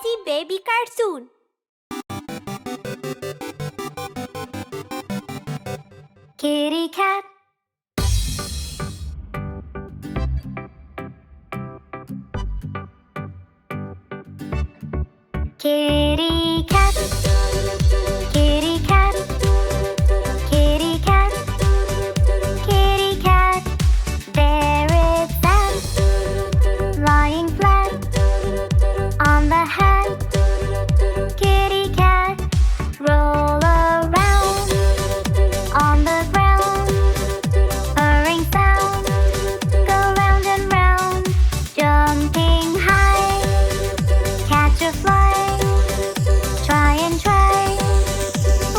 Crazy Baby cartoon. Kitty cat. Kitty cat. Kitty cat. Kitty cat. Kitty cat. There it stands, lying flat on the hat. Kitty cat, roll around on the ground. Purring sound, go round and round. Jumping high, catch a fly. Try and try,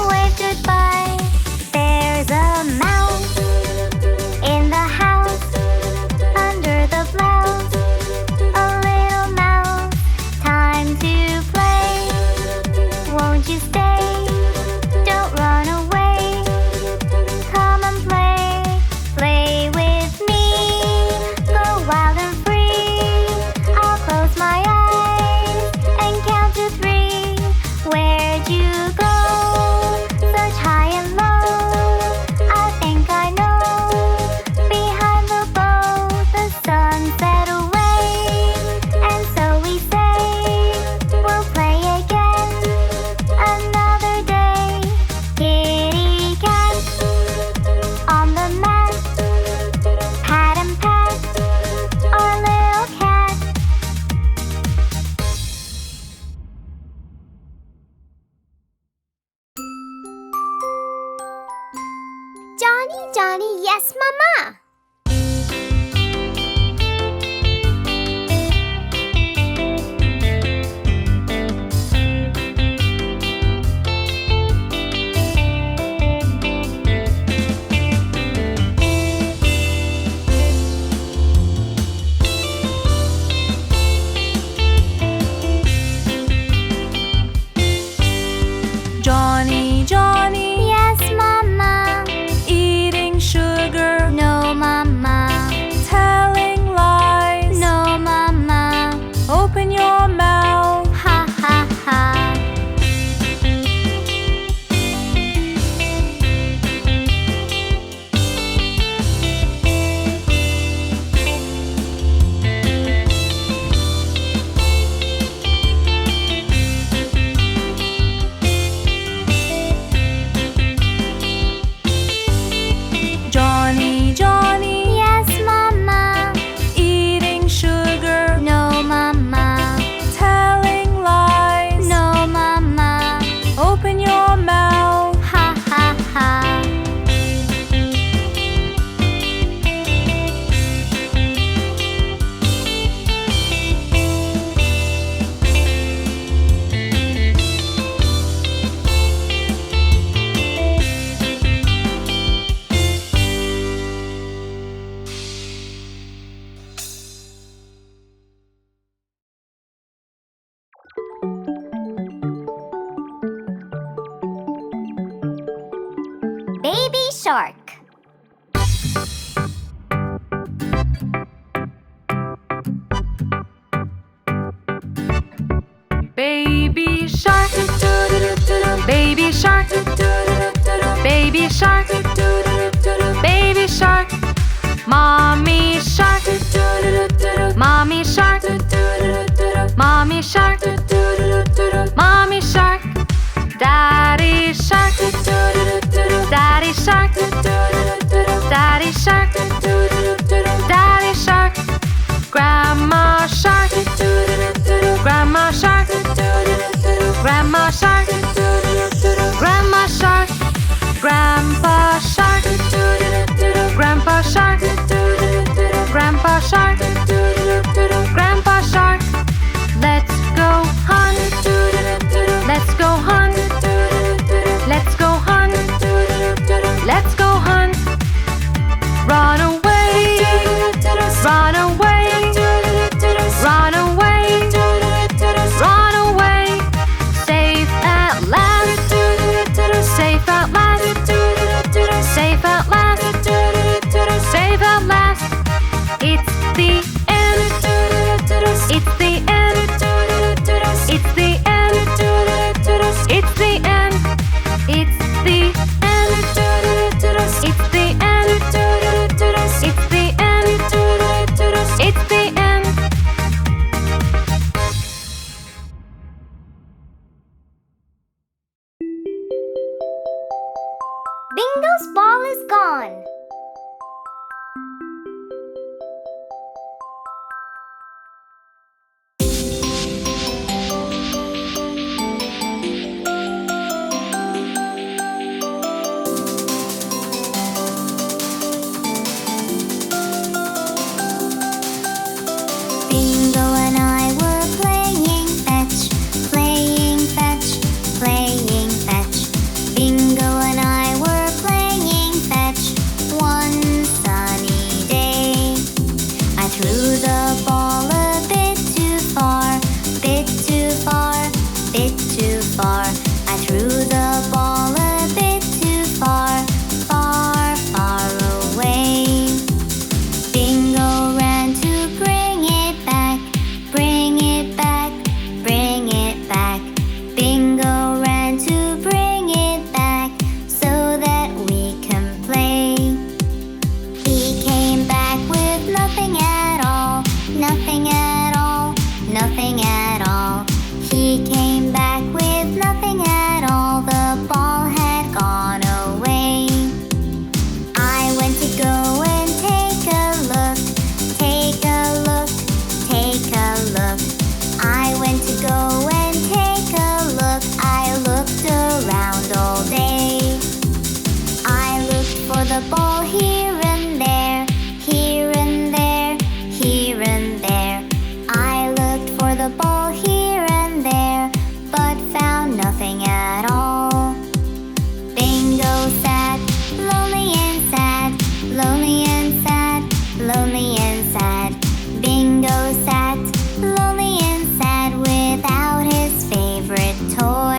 wave goodbye. There's a mouse in the house, under the blouse. A little mouse, time to play. Won't you stay? Don't run away. Come and play, play with me. Go wild and free. I'll close my eyes and count to 3. Where'd you go? Search high and low. I think I know. Behind the boat, the sun set away. And so we say, we'll play again another day. Kitty cat on the mat, pat and pat our little cat. Johnny, Johnny, yes, Mama. Johnny, Johnny, Yes, Mama. eating sugar, No, Mama. telling lies. No, Mama. Open your mouth. Ha, ha, ha. Johnny, Johnny, Yes, Mama. eating sugar, No, Mama. telling lies. No, Mama. Open your mouth. Ha, ha, ha. Baby shark. Baby shark, baby shark, baby shark, baby shark, mommy shark, mommy shark, mommy shark, mommy shark, daddy shark, daddy shark, daddy shark, daddy shark, grandma shark, grandma shark, grandma shark,